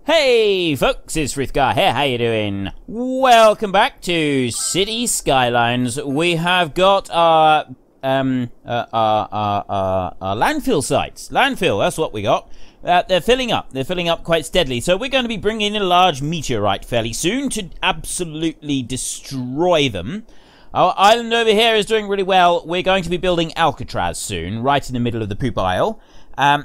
Hey folks, it's Frithgar here, how you doing? Welcome back to City Skylines. We have got our landfill sites. Landfill, that's what we got. They're filling up quite steadily. So we're going to be bringing in a large meteorite fairly soon to absolutely destroy them. Our island over here is doing really well. We're going to be building Alcatraz soon, right in the middle of the poop aisle.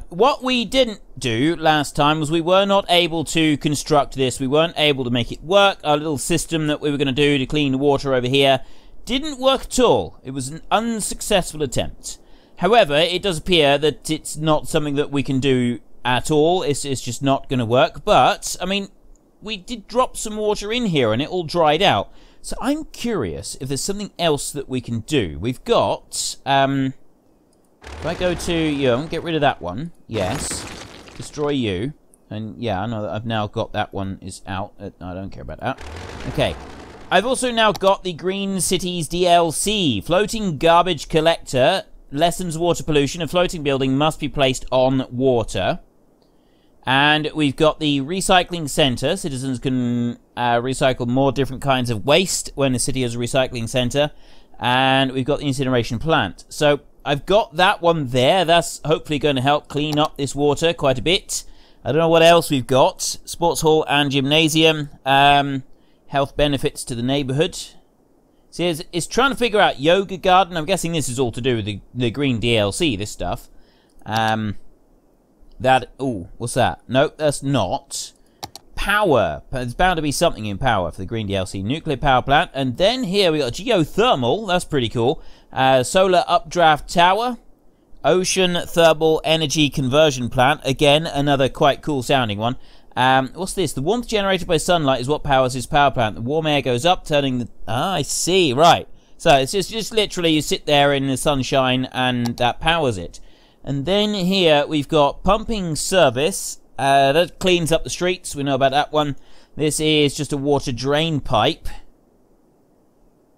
What we didn't do last time was we were not able to construct this. We weren't able to make it work. Our little system that we were going to do to clean the water over here didn't work at all. It was an unsuccessful attempt. However, it does appear that it's not something that we can do at all. It's just not going to work. But, I mean, we did drop some water in here and it all dried out. So I'm curious if there's something else that we can do. We've got, if I go to you, get rid of that one. Yes. Destroy you. And yeah, I know that I've now got that one is out. I don't care about that. Okay. I've also now got the Green Cities DLC. Floating garbage collector lessens water pollution. A floating building must be placed on water. And we've got the recycling center. Citizens can recycle more different kinds of waste when the city has a recycling center. And we've got the incineration plant. So I've got that one there. That's hopefully going to help clean up this water quite a bit. I don't know what else we've got. Sports hall and gymnasium. Health benefits to the neighborhood. See, it's trying to figure out yoga garden. I'm guessing this is all to do with the green DLC, this stuff. Ooh, what's that? Nope, that's not. Power. There's bound to be something in power for the green DLC. Nuclear power plant. And then here we got geothermal. That's pretty cool. Solar updraft tower. Ocean thermal energy conversion plant. Again, another quite cool sounding one. What's this? The warmth generated by sunlight is what powers this power plant. The warm air goes up, turning the... Ah, I see. Right. So it's just literally you sit there in the sunshine and that powers it. And then here we've got pumping service. That cleans up the streets. We know about that one. This is just a water drain pipe.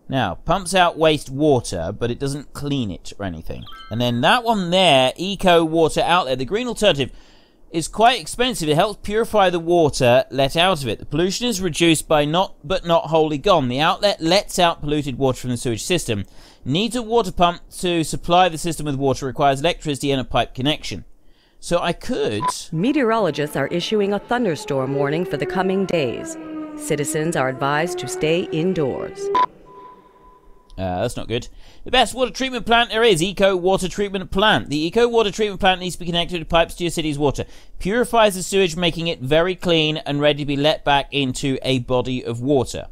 Now, pumps out waste water, but it doesn't clean it or anything. And then that one there, eco water outlet. The green alternative is quite expensive. It helps purify the water let out of it. The pollution is reduced but not wholly gone. The outlet lets out polluted water from the sewage system. Needs a water pump to supply the system with water. Requires electricity and a pipe connection. So I could... Meteorologists are issuing a thunderstorm warning for the coming days. Citizens are advised to stay indoors. That's not good. The best water treatment plant there is, Eco Water Treatment Plant. The Eco Water Treatment Plant needs to be connected to pipes to your city's water. Purifies the sewage, making it very clean and ready to be let back into a body of water.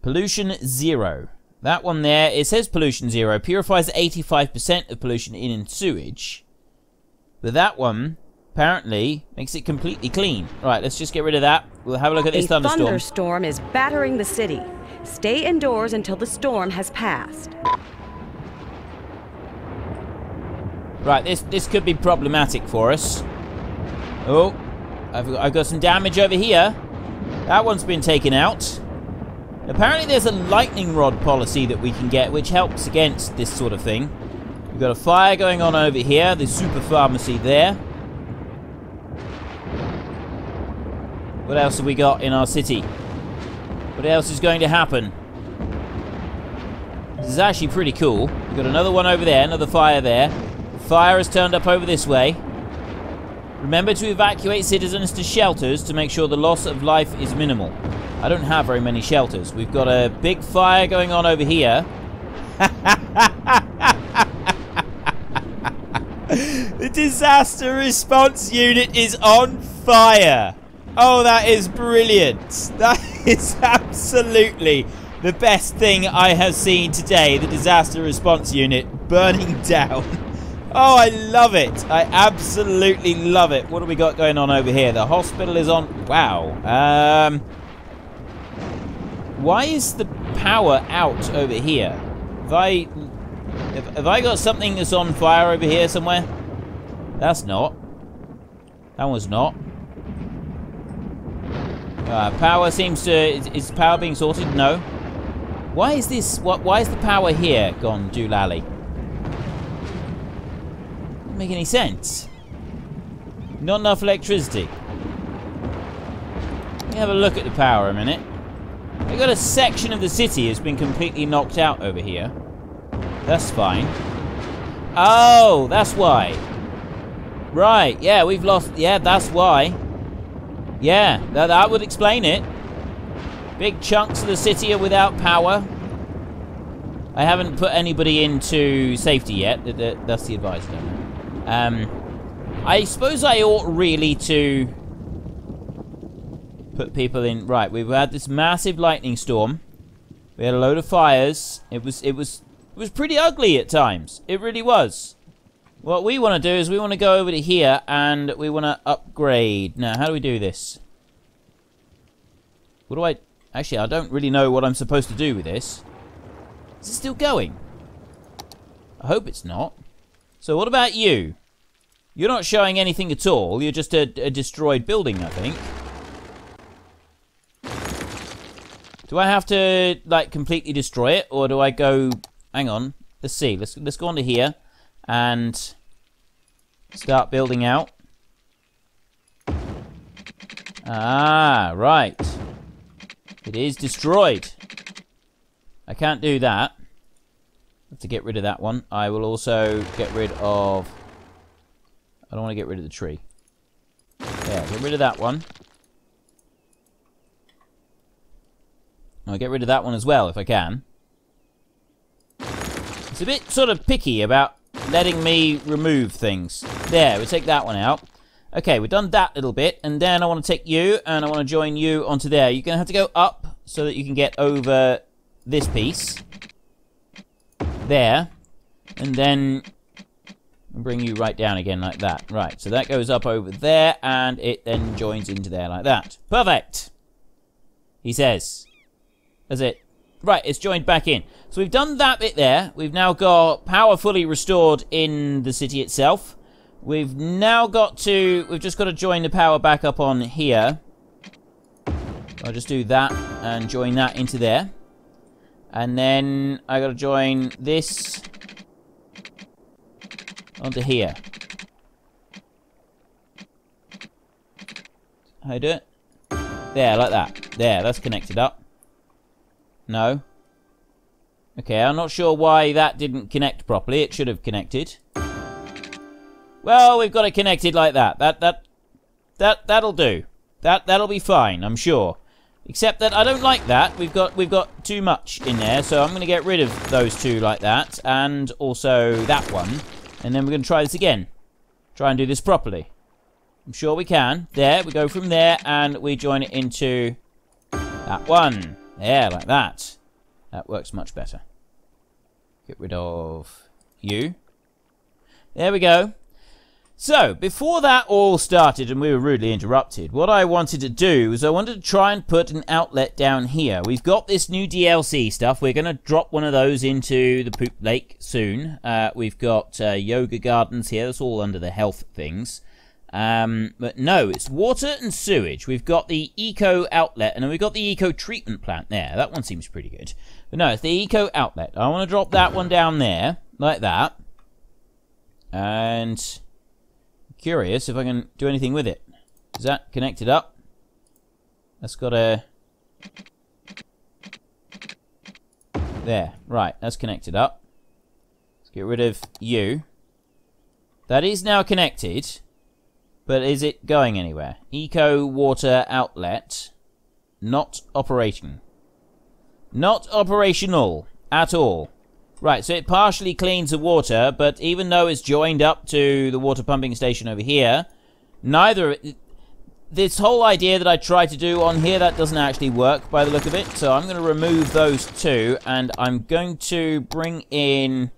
Pollution zero. That one there, it says pollution zero. Purifies 85% of pollution in sewage. But that one, apparently, makes it completely clean. Right, let's just get rid of that. We'll have a look at this thunderstorm. A thunderstorm is battering the city. Stay indoors until the storm has passed. Right, this could be problematic for us. Oh, I've got some damage over here. That one's been taken out. Apparently there's a lightning rod policy that we can get, which helps against this sort of thing. We've got a fire going on over here. The super pharmacy there. What else have we got in our city? What else is going to happen? This is actually pretty cool. We've got another one over there, another fire there. The fire has turned up over this way. Remember to evacuate citizens to shelters to make sure the loss of life is minimal. I don't have very many shelters. We've got a big fire going on over here. The disaster response unit is on fire. Oh, that is brilliant. That is absolutely the best thing I have seen today. The disaster response unit burning down. Oh, I love it. I absolutely love it. What have we got going on over here? The hospital is on. Wow. Why is the power out over here? Have I got something that's on fire over here somewhere? That's not. That one's not. Power seems to... Is power being sorted? No. Why is this... Why is the power here gone doolally? Doesn't make any sense. Not enough electricity. me have a look at the power a minute. We've got a section of the city has been completely knocked out over here. That's fine. Oh, that's why. Right, yeah, we've lost... Yeah, that's why. Yeah, that would explain it. Big chunks of the city are without power. I haven't put anybody into safety yet. That's the advice, don't I? I suppose I ought really to put people in... Right, we've had this massive lightning storm. We had a load of fires. It was pretty ugly at times. It really was. What we want to do is we want to go over to here and we want to upgrade. Now, how do we do this? What do I... Actually, I don't really know what I'm supposed to do with this. Is it still going? I hope it's not. So what about you? You're not showing anything at all. You're just a destroyed building, I think. Do I have to, like, completely destroy it? Or do I go... Hang on. Let's see. Let's go on to here. And start building out. Ah, right. It is destroyed. I can't do that. I have to get rid of that one. I will also get rid of... I don't want to get rid of the tree. Yeah, get rid of that one. I'll get rid of that one as well, if I can. It's a bit sort of picky about letting me remove things. There, we'll take that one out. Okay, we've done that little bit, and then I want to take you, and I want to join you onto there. You're going to have to go up so that you can get over this piece. There. And then I'll bring you right down again like that. Right, so that goes up over there, and it then joins into there like that. Perfect! He says. That's it. Right, it's joined back in. So we've done that bit there. We've now got power fully restored in the city itself. We've now got to... We've just got to join the power back up on here. I'll just do that and join that into there. And then I got to join this onto here. How do I do it? There, like that. There, that's connected up. No. Okay, I'm not sure why that didn't connect properly. It should have connected. Well, we've got it connected like that. That'll do. That'll be fine, I'm sure. Except that I don't like that. We've got too much in there, so I'm going to get rid of those two like that, and also that one. And then we're going to try this again. Try and do this properly. I'm sure we can. There, we go from there, and we join it into that one. There, like that. That works much better. Get rid of you. There we go. So, before that all started and we were rudely interrupted, what I wanted to do is I wanted to try and put an outlet down here. We've got this new DLC stuff. We're going to drop one of those into the poop lake soon. We've got yoga gardens here. That's all under the health things. But no, it's water and sewage. We've got the eco outlet and then we've got the eco treatment plant there. That one seems pretty good. But no, it's the eco outlet. I want to drop that one down there, like that. And... curious if I can do anything with it. Is that connected up? That's got a... there. Right, that's connected up. Let's get rid of you. That is now connected. But is it going anywhere? Eco water outlet. Not operating. Not operational at all. Right, so it partially cleans the water, but even though it's joined up to the water pumping station over here, neither... this whole idea that I tried to do on here, that doesn't actually work by the look of it. So I'm going to remove those two, and I'm going to bring in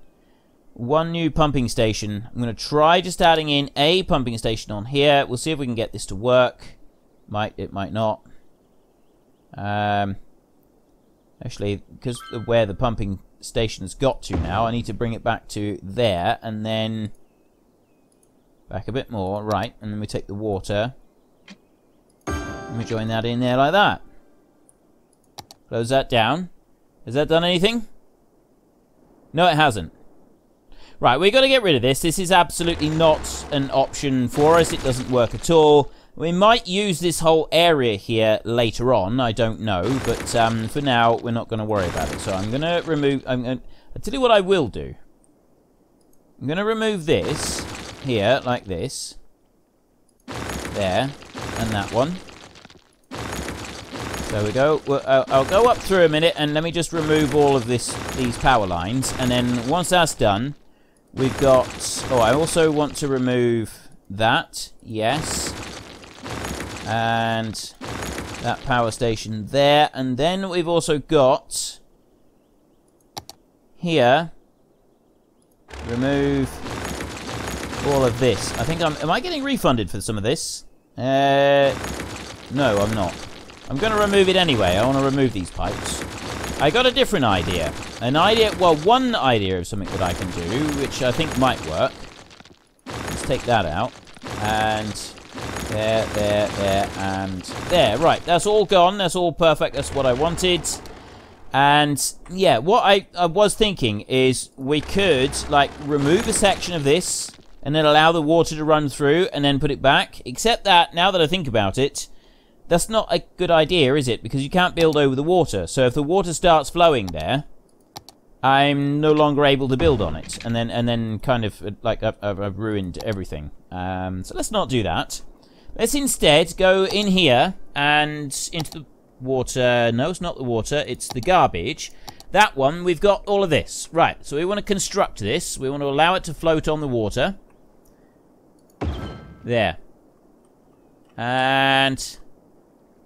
one new pumping station. I'm going to try just adding in a pumping station on here. We'll see if we can get this to work. It might not. Actually, because of where the pumping station's got to now, I need to bring it back to there, and then back a bit more, right, and then we take the water and we join that in there like that. Close that down. Has that done anything? No, it hasn't. Right, we've got to get rid of this. This is absolutely not an option for us. It doesn't work at all. We might use this whole area here later on. I don't know. But for now, we're not going to worry about it. So I'm going to remove... I'll tell you what I will do. I'm going to remove this here, like this. There. And that one. There we go. I'll go up through a minute and let me just remove all of these power lines. And then once that's done, we've got... Oh, I also want to remove that. Yes. And that power station there. And then we've also got... Here. Remove all of this. I think am I getting refunded for some of this? No, I'm not. I'm going to remove it anyway. I want to remove these pipes. I got a different idea. One idea of something that I can do, which I think might work. Let's take that out. And there, and there. Right, that's all gone. That's all perfect. That's what I wanted. And, yeah, what I was thinking is we could, like, remove a section of this and then allow the water to run through and then put it back. Except that, now that I think about it, that's not a good idea, is it? Because you can't build over the water. So if the water starts flowing there, I'm no longer able to build on it. And then kind of, like, I've ruined everything. So let's not do that. Let's instead go in here and into the water. No, it's not the water. It's the garbage. That one, we've got all of this. Right, so we want to construct this. We want to allow it to float on the water. There. And...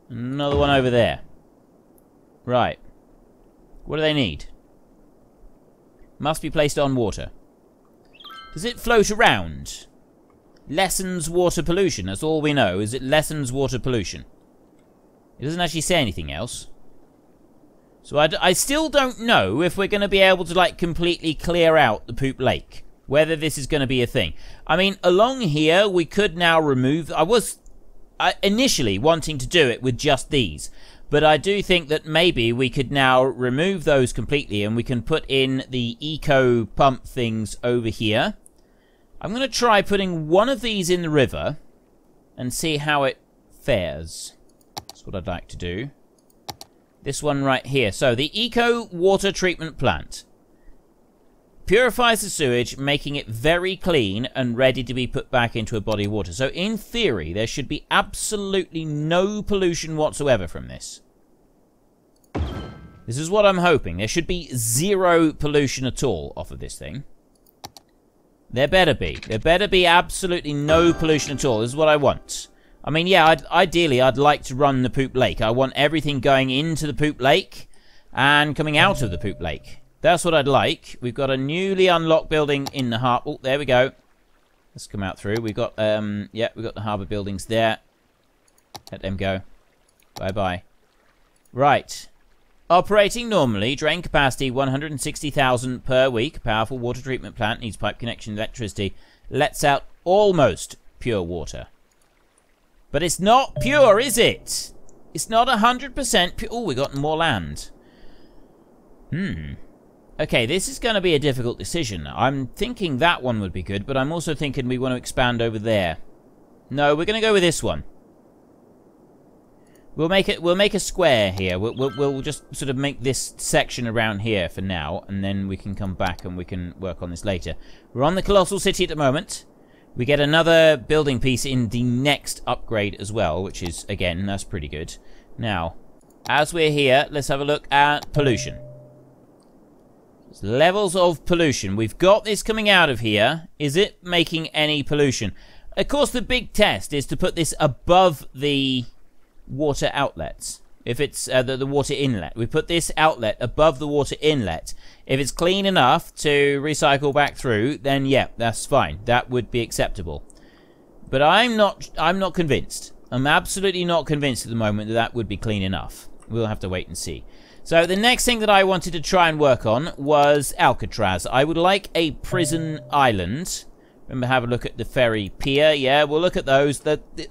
another one over there. Right. What do they need? Must be placed on water. Does it float around? Lessens water pollution. That's all we know, is it lessens water pollution. It doesn't actually say anything else. So I still don't know if we're going to be able to, like, completely clear out the poop lake. Whether this is going to be a thing. I mean, along here, we could now remove... I was... initially wanting to do it with just these, but I do think that maybe we could now remove those completely and we can put in the eco pump things over here. I'm going to try putting one of these in the river and see how it fares. That's what I'd like to do. This one right here. So the eco water treatment plant purifies the sewage, making it very clean and ready to be put back into a body of water. So in theory, there should be absolutely no pollution whatsoever from this. This is what I'm hoping. There should be zero pollution at all off of this thing. There better be. There better be absolutely no pollution at all. This is what I want. I mean, yeah, ideally, I'd like to run the poop lake. I want everything going into the poop lake and coming out of the poop lake. That's what I'd like. We've got a newly unlocked building in the harbour. Oh, there we go. Let's come out through. We've got, yeah, we've got the harbour buildings there. Let them go. Bye-bye. Right. Operating normally. Drain capacity 160,000 per week. Powerful water treatment plant. Needs pipe connection electricity. Lets out almost pure water. But it's not pure, is it? It's not 100% pure. Oh, we got more land. Okay, this is going to be a difficult decision. I'm thinking that one would be good, but I'm also thinking we want to expand over there. No, we're going to go with this one. We'll make a square here. We'll just sort of make this section around here for now, and then we can come back and we can work on this later. We're on the Colossal City at the moment. We get another building piece in the next upgrade as well, which is, again, that's pretty good. Now, as we're here, let's have a look at pollution. Levels of pollution. We've got this coming out of here. Is it making any pollution? Of course, the big test is to put this above the water outlets. If it's the water inlet. We put this outlet above the water inlet. If it's clean enough to recycle back through, then yeah, that's fine. That would be acceptable. But I'm not convinced. I'm absolutely not convinced at the moment that that would be clean enough. We'll have to wait and see. So the next thing that I wanted to try and work on was Alcatraz. I would like a prison island. Remember, have a look at the ferry pier. Yeah, we'll look at those.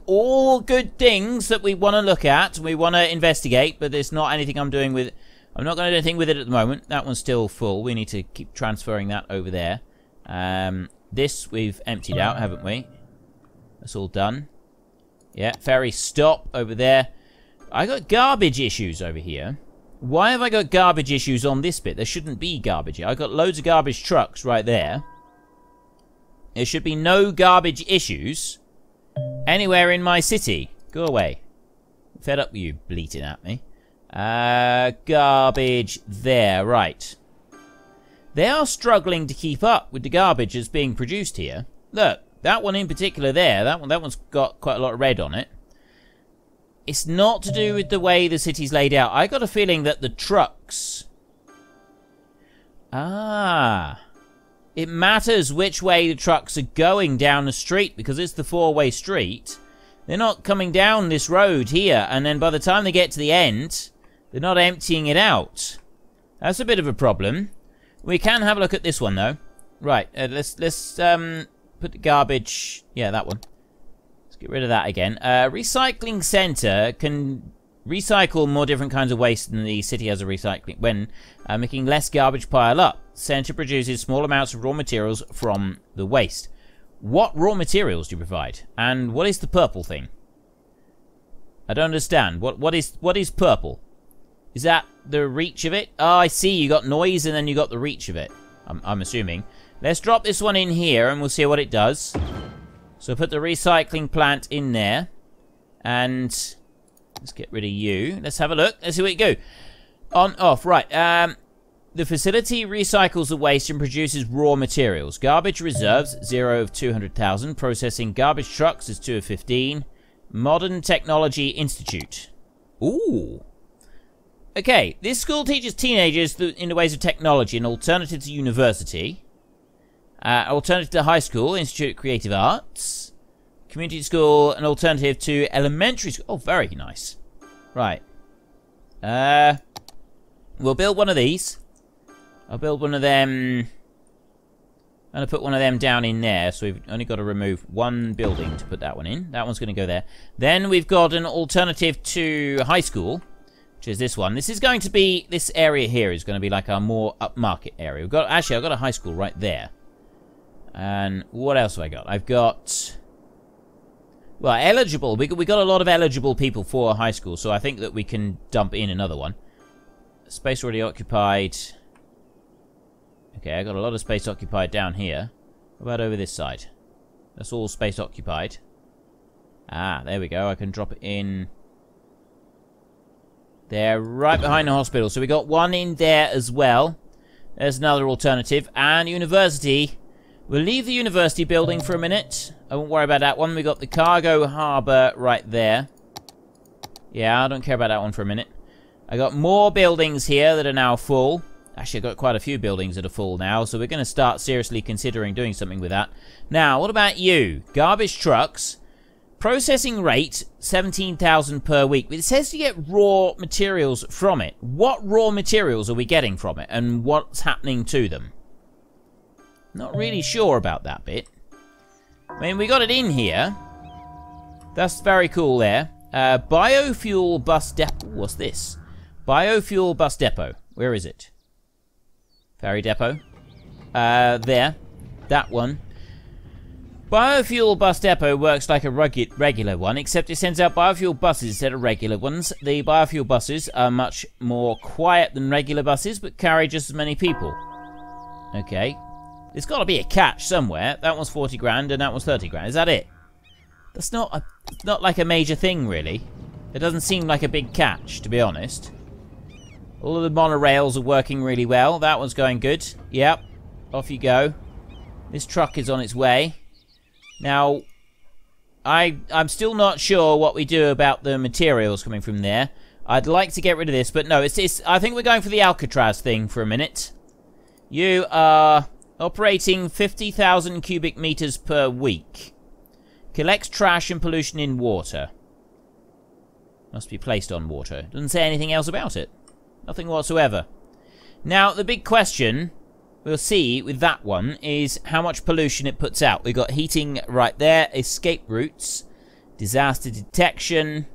All good things that we want to look at, we want to investigate, but there's not anything I'm doing with it. I'm not going to do anything with it at the moment. That one's still full. We need to keep transferring that over there. This we've emptied out, haven't we? That's all done. Yeah, ferry stop over there. I got garbage issues over here. Why have I got garbage issues on this bit? There shouldn't be garbage here. I got loads of garbage trucks right there. There should be no garbage issues anywhere in my city. Go away. I'm fed up with you bleating at me. Garbage there, right. They are struggling to keep up with the garbage that's being produced here. Look, that one in particular there, that one's got quite a lot of red on it. It's not to do with the way the city's laid out. I got a feeling that the trucks... It matters which way the trucks are going down the street, because it's the four-way street. They're not coming down this road here, and then by the time they get to the end, they're not emptying it out. That's a bit of a problem. We can have a look at this one, though. Right, let's put the garbage... Yeah, that one. Let's get rid of that again. Recycling center can recycle more different kinds of waste than the city has a recycling... When making less garbage pile up. Center produces small amounts of raw materials from the waste. What raw materials do you provide? And what is the purple thing? I don't understand. What is purple? Is that the reach of it? Oh, I see. You got noise and then you got the reach of it. I'm assuming. Let's drop this one in here and we'll see what it does. So put the recycling plant in there. And let's get rid of you. Let's have a look. Let's see what it go. On, off. Right. The facility recycles the waste and produces raw materials. Garbage reserves, 0 of 200,000. Processing garbage trucks is 2 of 15. Modern Technology Institute. Ooh. Okay, this school teaches teenagers in the ways of technology, an alternative to university. Alternative to high school, Institute of Creative Arts. Community school, an alternative to elementary school. Oh, very nice. Right. We'll build one of these. I'll build one of them. I'm going to put one of them down in there. So we've only got to remove one building to put that one in. That one's going to go there. Then we've got an alternative to high school, which is this one. This is going to be, this area here is going to be like our more upmarket area. We've got, actually, I've got a high school right there. And what else have I got? I've got, well, eligible. We got a lot of eligible people for a high school, so I think that we can dump in another one. Space already occupied. Okay, I got a lot of space occupied down here. What about over this side? That's all space occupied. Ah, there we go. I can drop it in there, right behind the hospital. So we got one in there as well. There's another alternative. And university. We'll leave the university building for a minute. I won't worry about that one. We got the cargo harbour right there. Yeah, I don't care about that one for a minute. I got more buildings here that are now full. Actually, I've got quite a few buildings that are full now, so we're going to start seriously considering doing something with that. Now, what about you? Garbage trucks. Processing rate, 17,000 per week. It says you get raw materials from it. What raw materials are we getting from it, and what's happening to them? Not really sure about that bit. I mean, we got it in here. That's very cool there. Biofuel bus depot. What's this? Biofuel bus depot. Where is it? Ferry depot. There. That one. Biofuel bus depot works like a regular one, except it sends out biofuel buses instead of regular ones. The biofuel buses are much more quiet than regular buses, but carry just as many people. Okay. There's got to be a catch somewhere. That one's 40 grand and that one's 30 grand. Is that it? That's not like a major thing, really. It doesn't seem like a big catch, to be honest. All of the monorails are working really well. That one's going good. Yep. Off you go. This truck is on its way. Now, I'm still not sure what we do about the materials coming from there. I'd like to get rid of this, but no, I think we're going for the Alcatraz thing for a minute. You are operating 50,000 cubic meters per week. Collects trash and pollution in water. Must be placed on water. Doesn't say anything else about it. Nothing whatsoever. Now, the big question we'll see with that one is how much pollution it puts out. We've got heating right there, escape routes, disaster detection.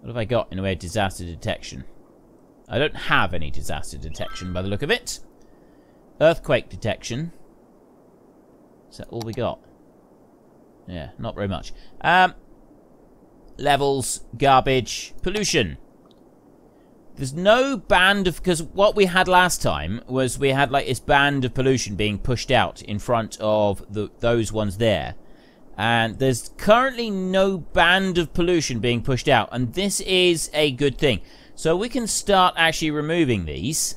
What have I got in the way of disaster detection? I don't have any disaster detection by the look of it. Earthquake detection. Is that all we got? Yeah, not very much. levels, garbage, pollution. There's no band of... Because what we had last time was we had like this band of pollution being pushed out in front of those ones there. And there's currently no band of pollution being pushed out. And this is a good thing. So we can start actually removing these.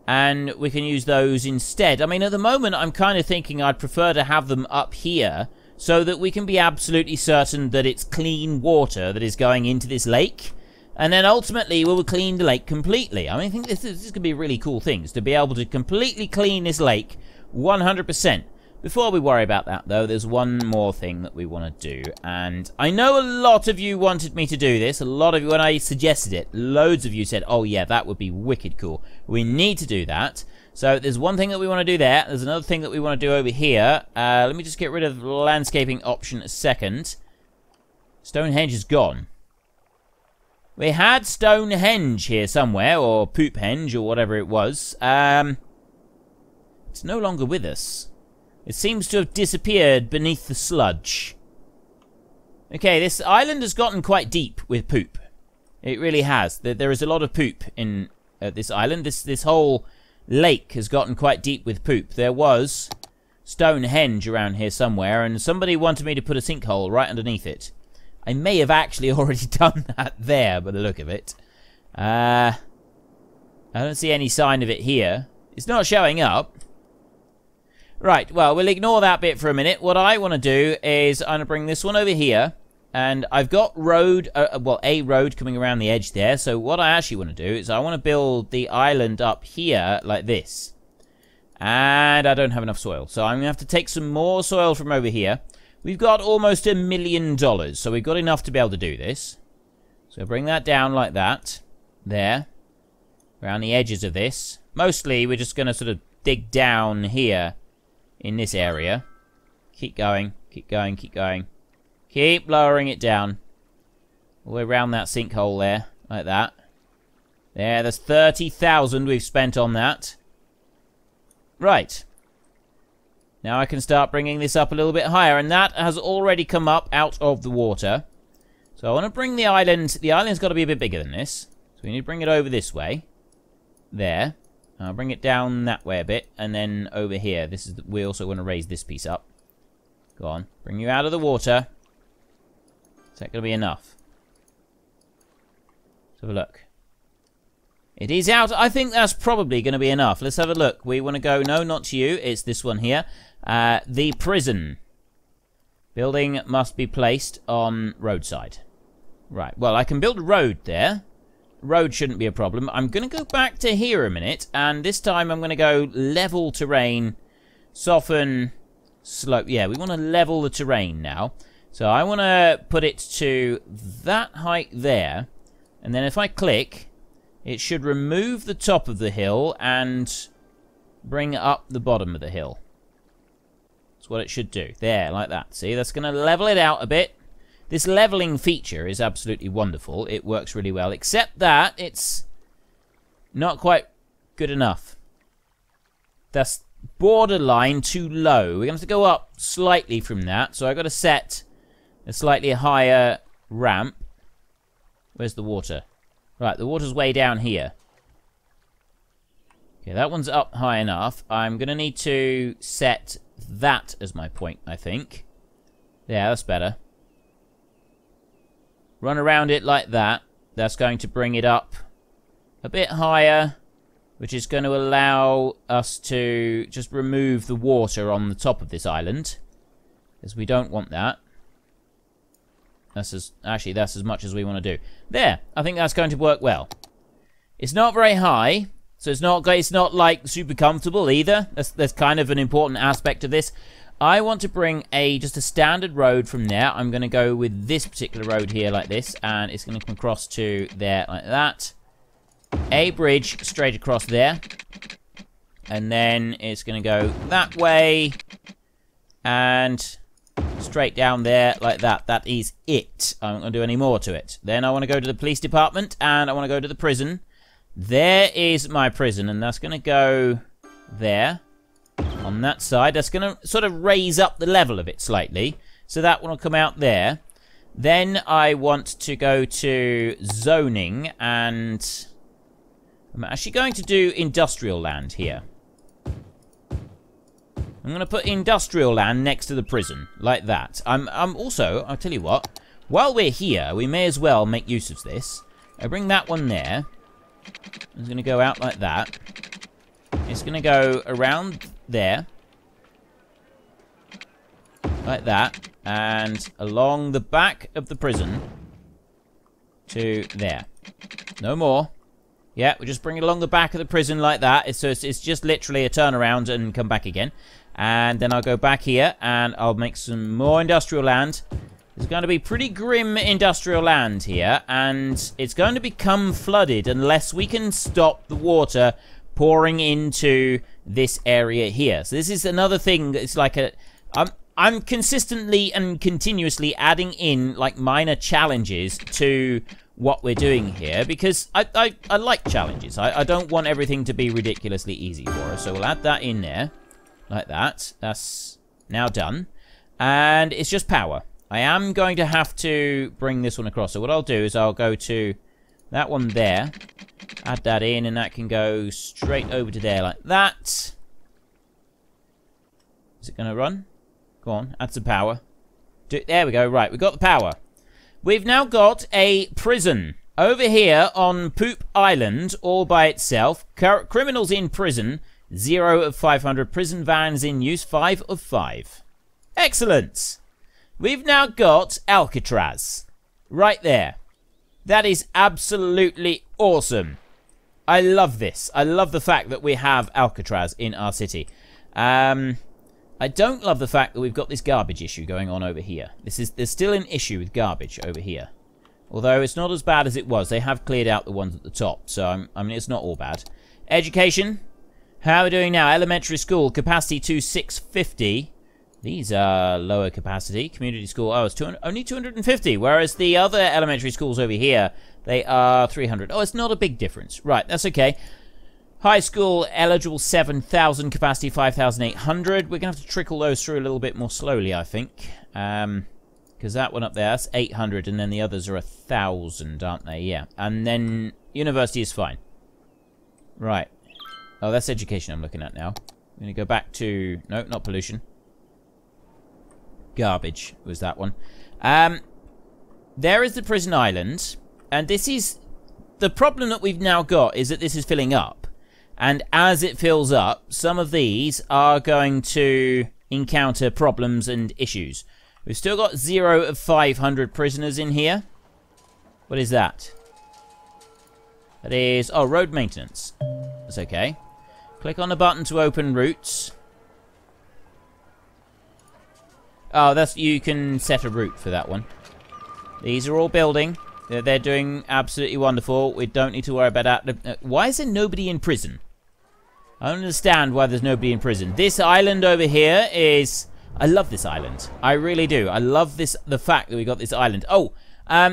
And we can use those instead. I mean, at the moment, I'm kind of thinking I'd prefer to have them up here so that we can be absolutely certain that it's clean water that is going into this lake. And then ultimately, we will clean the lake completely. I mean, I think this is going to be really cool things, to be able to completely clean this lake 100%. Before we worry about that, though, there's one more thing that we want to do. And I know a lot of you wanted me to do this. A lot of you, when I suggested it, loads of you said, oh yeah, that would be wicked cool. We need to do that. So there's one thing that we want to do there. There's another thing that we want to do over here. Let me just get rid of the landscaping option a second. Stonehenge is gone. We had Stonehenge here somewhere, or Poophenge, or whatever it was. It's no longer with us. It seems to have disappeared beneath the sludge. Okay, this island has gotten quite deep with poop. It really has. There is a lot of poop in this island. This whole lake has gotten quite deep with poop. There was Stonehenge around here somewhere, and somebody wanted me to put a sinkhole right underneath it. I may have actually already done that there, by the look of it. I don't see any sign of it here. It's not showing up. Right, well, we'll ignore that bit for a minute. What I want to do is I'm going to bring this one over here. And I've got road, a road coming around the edge there. So what I actually want to do is I want to build the island up here like this. And I don't have enough soil. So I'm going to have to take some more soil from over here. We've got almost $1 million, so we've got enough to be able to do this. So bring that down like that. There. Around the edges of this. Mostly, we're just going to sort of dig down here in this area. Keep going, keep going, keep going. Keep lowering it down. All the way around that sinkhole there, like that. There, there's 30,000 we've spent on that. Right. Now I can start bringing this up a little bit higher, and that has already come up out of the water. So I want to bring the island... The island's got to be a bit bigger than this. So we need to bring it over this way. There. I'll bring it down that way a bit, and then over here. This is we also want to raise this piece up. Go on. Bring you out of the water. Is that going to be enough? Let's have a look. It is out. I think that's probably going to be enough. Let's have a look. We want to go... No, not to you. It's this one here. The prison. Building must be placed on roadside. Right. Well, I can build a road there. Road shouldn't be a problem. I'm going to go back to here a minute. And this time I'm going to go level terrain. Soften. Slope. Yeah, we want to level the terrain now. So I want to put it to that height there. And then if I click... It should remove the top of the hill and bring up the bottom of the hill. That's what it should do. There, like that. See, that's going to level it out a bit. This leveling feature is absolutely wonderful. It works really well, except that it's not quite good enough. That's borderline too low. We're going to have to go up slightly from that. So I've got to set a slightly higher ramp. Where's the water? Right, the water's way down here. Okay, that one's up high enough. I'm going to need to set that as my point, I think. Yeah, that's better. Run around it like that. That's going to bring it up a bit higher, which is going to allow us to just remove the water on the top of this island, because we don't want that. That's as much as we want to do. There, I think that's going to work well. It's not very high, so it's not like super comfortable either. That's kind of an important aspect of this. I want to bring just a standard road from there. I'm going to go with this particular road here like this, and it's going to come across to there like that. A bridge straight across there, and then it's going to go that way, and straight down there like that. That is it. I'm not going to do any more to it. Then I want to go to the police department, and I want to go to the prison. There is my prison, and that's going to go there on that side. That's going to sort of raise up the level of it slightly. So that one will come out there. Then I want to go to zoning, and I'm actually going to do industrial land here. I'm going to put industrial land next to the prison, like that. I'm also, I'll tell you what, while we're here, we may as well make use of this. I bring that one there. It's going to go out like that. It's going to go around there. Like that. And along the back of the prison to there. No more. Yeah, we just bring it along the back of the prison like that. It's just literally a turnaround and come back again. And then I'll go back here and I'll make some more industrial land. There's going to be pretty grim industrial land here. And it's going to become flooded unless we can stop the water pouring into this area here. So this is another thing. It's like I'm consistently and continuously adding in like minor challenges to what we're doing here because I like challenges. I don't want everything to be ridiculously easy for us. So we'll add that in there like that. That's now done. And it's just power. I am going to have to bring this one across. So what I'll do is I'll go to that one there. Add that in and that can go straight over to there like that. Is it going to run? Go on, add some power. There we go, right, we've got the power. We've now got a prison over here on Poop Island, all by itself. Criminals in prison, 0 of 500. Prison vans in use, 5 of 5. Excellent. We've now got Alcatraz. Right there. That is absolutely awesome. I love this. I love the fact that we have Alcatraz in our city. I don't love the fact that we've got this garbage issue going on over here. There's still an issue with garbage over here. Although it's not as bad as it was. They have cleared out the ones at the top. So, I mean, it's not all bad. Education. How are we doing now? Elementary school. Capacity to 650. These are lower capacity. Community school. Oh, it's only 250. Whereas the other elementary schools over here, they are 300. Oh, it's not a big difference. Right, that's okay. High school eligible 7,000, capacity 5,800. We're going to have to trickle those through a little bit more slowly, I think. Because that one up there, that's 800, and then the others are 1,000, aren't they? Yeah. And then university is fine. Right. Oh, that's education I'm looking at now. I'm going to go back to... No, not pollution. Garbage was that one. There is the prison island. And this is... The problem that we've now got is that this is filling up. And as it fills up, some of these are going to encounter problems and issues. We've still got 0 of 500 prisoners in here. What is that? That is... Oh, road maintenance. That's okay. Click on the button to open routes. Oh, that's... You can set a route for that one. These are all building. They're doing absolutely wonderful. We don't need to worry about that. Why is there nobody in prison? I don't understand why there's nobody in prison. This island over here is... I love this island. I really do. I love the fact that we got this island. Oh,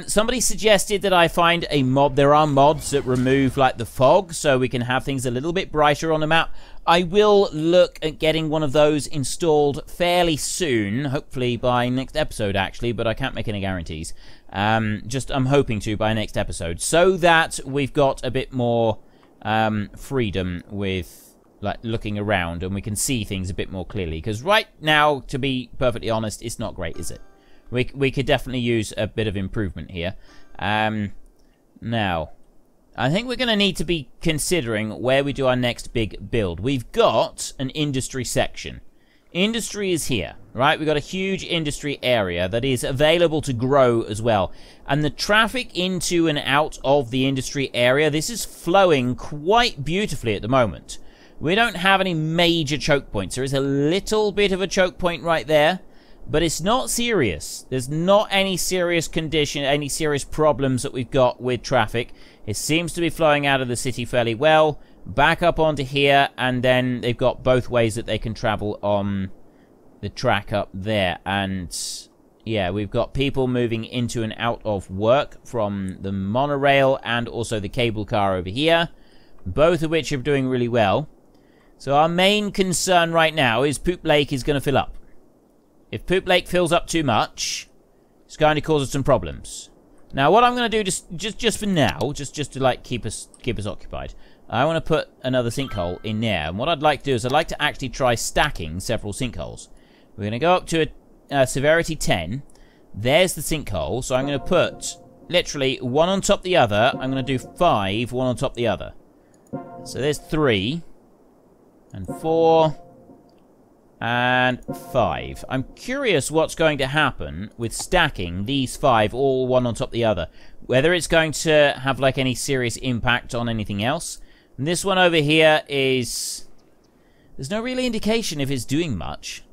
somebody suggested that I find a mod. There are mods that remove, like, the fog, so we can have things a little bit brighter on the map. I will look at getting one of those installed fairly soon. Hopefully by next episode, actually, but I can't make any guarantees. I'm hoping to by next episode, so that we've got a bit more freedom with... like looking around and we can see things a bit more clearly, because right now, to be perfectly honest, it's not great, is it? We could definitely use a bit of improvement here. Now I think we're going to need to be considering where we do our next big build. We've got an industry section. Industry is here, right? We've got a huge industry area that is available to grow as well. And the traffic into and out of the industry area, this is flowing quite beautifully at the moment. We don't have any major choke points. There is a little bit of a choke point right there, but it's not serious. There's not any serious condition, any serious problems that we've got with traffic. It seems to be flowing out of the city fairly well. Back up onto here, and then they've got both ways that they can travel on the track up there. And yeah, we've got people moving into and out of work from the monorail and also the cable car over here, both of which are doing really well. So our main concern right now is Poop Lake is going to fill up. If Poop Lake fills up too much, It's going to cause us some problems. Now, what I'm going to do, just for now, just to like keep us occupied, I want to put another sinkhole in there. And what I'd like to do is I'd like to actually try stacking several sinkholes. We're going to go up to a severity 10. There's the sinkhole. So I'm going to put literally one on top of the other. I'm going to do 5, one on top of the other. So there's 3 and 4 and 5. I'm curious what's going to happen with stacking these 5 all one on top of the other. Whether it's going to have like any serious impact on anything else. And this one over here is... there's no really indication if it's doing much.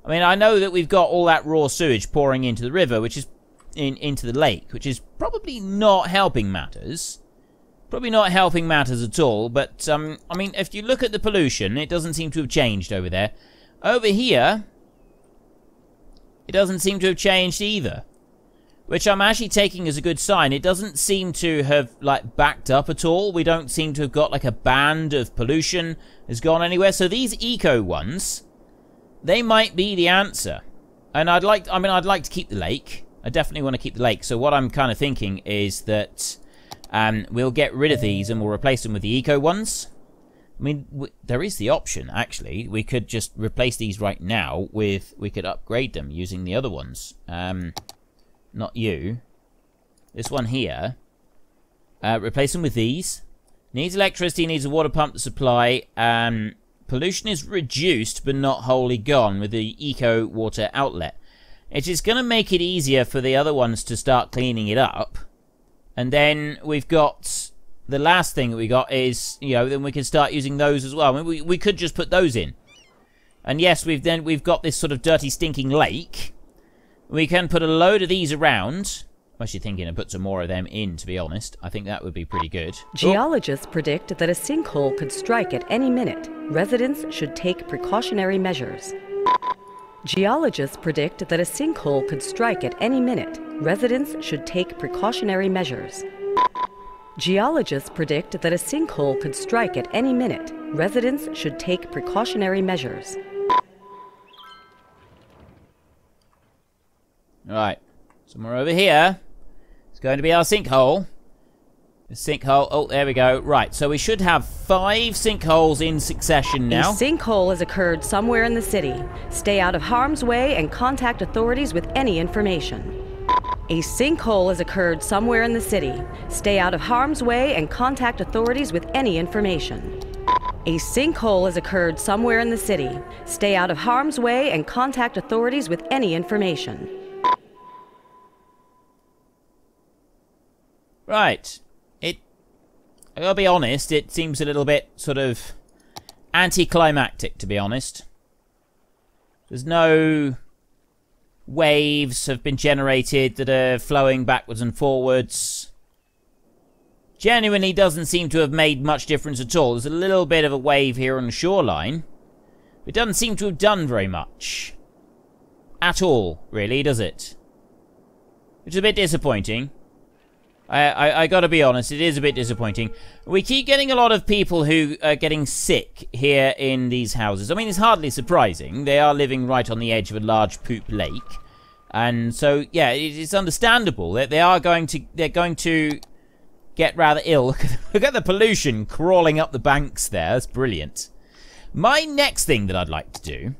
I mean, I know that we've got all that raw sewage pouring into the river, which is into the lake, which is probably not helping matters. Probably not helping matters at all, but, I mean, if you look at the pollution, it doesn't seem to have changed over there. Over here, it doesn't seem to have changed either. Which I'm actually taking as a good sign. It doesn't seem to have, like, backed up at all. We don't seem to have got, like, a band of pollution has gone anywhere. So these eco ones, they might be the answer. And I'd like to keep the lake. I definitely want to keep the lake. So what I'm kind of thinking is that we'll get rid of these and we'll replace them with the eco ones. I mean, there is the option, actually. We could just replace these right now with... we could upgrade them using the other ones. Not you. This one here. Replace them with these. Needs electricity, needs a water pump to supply. Pollution is reduced, but not wholly gone with the eco water outlet. It is going to make it easier for the other ones to start cleaning it up. And then we've got... the last thing that we got is, you know, then we can start using those as well. I mean, we could just put those in. And yes, we've got this sort of dirty, stinking lake. We can put a load of these around. I'm actually thinking to put some more of them in, to be honest. I think that would be pretty good. Geologists predict that a sinkhole could strike at any minute. Residents should take precautionary measures. Geologists predict that a sinkhole could strike at any minute. Residents should take precautionary measures. Geologists predict that a sinkhole could strike at any minute. Residents should take precautionary measures. Right, somewhere over here. It's going to be our sinkhole. The sinkhole, oh, there we go. Right, so we should have 5 sinkholes in succession now. A sinkhole has occurred somewhere in the city. Stay out of harm's way and contact authorities with any information. A sinkhole has occurred somewhere in the city. Stay out of harm's way and contact authorities with any information. A sinkhole has occurred somewhere in the city. Stay out of harm's way and contact authorities with any information. Right. I gotta be honest, it seems a little bit sort of anticlimactic, to be honest. There's no... waves have been generated that are flowing backwards and forwards. Genuinely doesn't seem to have made much difference at all. There's a little bit of a wave here on the shoreline. It doesn't seem to have done very much. At all, really, does it? Which is a bit disappointing. I gotta be honest, it is a bit disappointing. We keep getting a lot of people who are getting sick here in these houses. I mean, it's hardly surprising. They are living right on the edge of a large poop lake. And so, yeah, it's understandable that they're going to get rather ill. Look at the pollution crawling up the banks there. That's brilliant. My next thing that I'd like to do,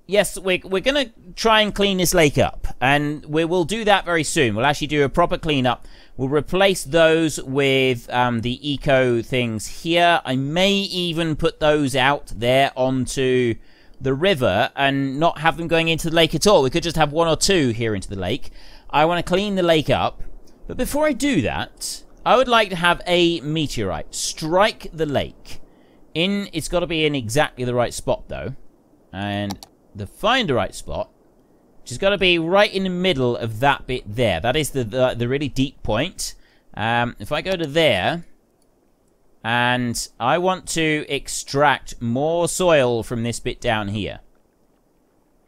yes, we're going to try and clean this lake up, and we will do that very soon. We'll actually do a proper cleanup. We'll replace those with the eco things here. I may even put those out there onto the river and not have them going into the lake at all. We could just have 1 or 2 here into the lake. I want to clean the lake up, but before I do that, I would like to have a meteorite strike the lake. It's got to be in exactly the right spot, though. And to find the right spot, which has got to be right in the middle of that bit there. That is the really deep point. If I go to there, and I want to extract more soil from this bit down here.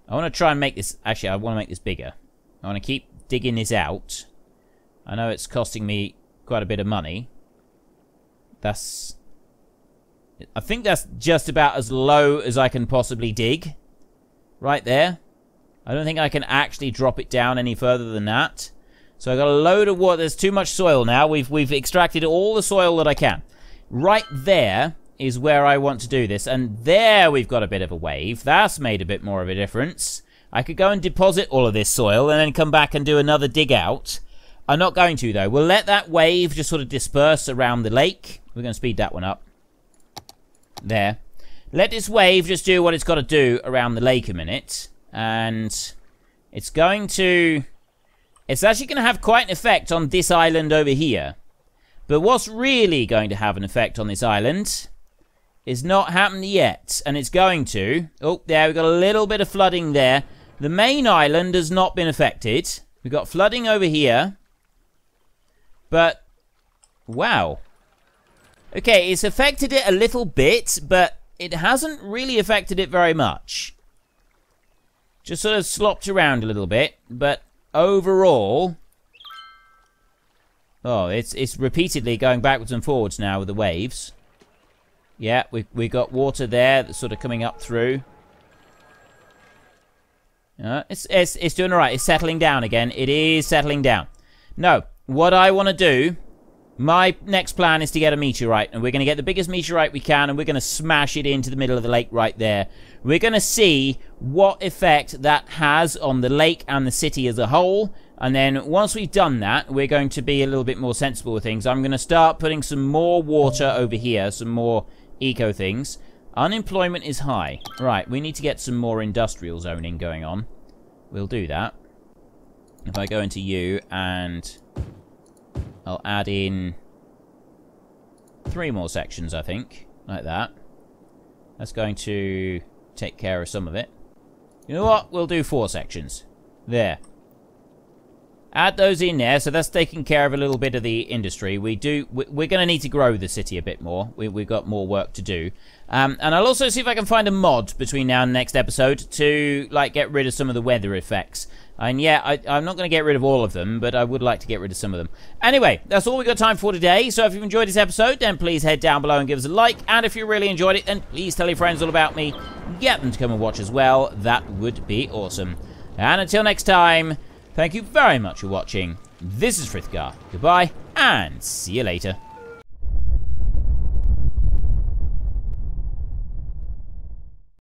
I want to try and make this... actually, I want to make this bigger. I want to keep digging this out. I know it's costing me quite a bit of money. That's... I think that's just about as low as I can possibly dig. Right there. I don't think I can actually drop it down any further than that. So I got a load of water. There's too much soil now. We've extracted all the soil that I can. Right there is where I want to do this. And there we've got a bit of a wave. That's made a bit more of a difference. I could go and deposit all of this soil and then come back and do another dig out. I'm not going to, though. We'll let that wave just sort of disperse around the lake. We're going to speed that one up. There. Let this wave just do what it's got to do around the lake a minute. And it's going to... It's actually going to have quite an effect on this island over here. But what's really going to have an effect on this island is not happened yet. And it's going to... Oh, there, we've got a little bit of flooding there. The main island has not been affected. We've got flooding over here. But, wow. Okay, it's affected it a little bit, but it hasn't really affected it very much. Just sort of slopped around a little bit, but overall... Oh, it's repeatedly going backwards and forwards now with the waves. Yeah, we got water there that's sort of coming up through. It's doing alright. It's settling down again. It is settling down. No, what I want to do... My next plan is to get a meteorite, and we're going to get the biggest meteorite we can, and we're going to smash it into the middle of the lake right there. We're going to see what effect that has on the lake and the city as a whole, and then once we've done that, we're going to be a little bit more sensible with things. I'm going to start putting some more water over here, some more eco things. Unemployment is high. Right, we need to get some more industrial zoning going on. We'll do that. If I go into you and... I'll add in 3 more sections, I think. Like that. That's going to take care of some of it. You know what? We'll do 4 sections. There. Add those in there, so that's taking care of a little bit of the industry. We're going to need to grow the city a bit more. We've got more work to do. And I'll also see if I can find a mod between now and the next episode to, like, get rid of some of the weather effects. And yeah, I'm not going to get rid of all of them, but I would like to get rid of some of them. Anyway, that's all we've got time for today. So if you've enjoyed this episode, then please head down below and give us a like. And if you really enjoyed it, then please tell your friends all about me. Get them to come and watch as well. That would be awesome. And until next time, thank you very much for watching. This is Frithgar. Goodbye, and see you later.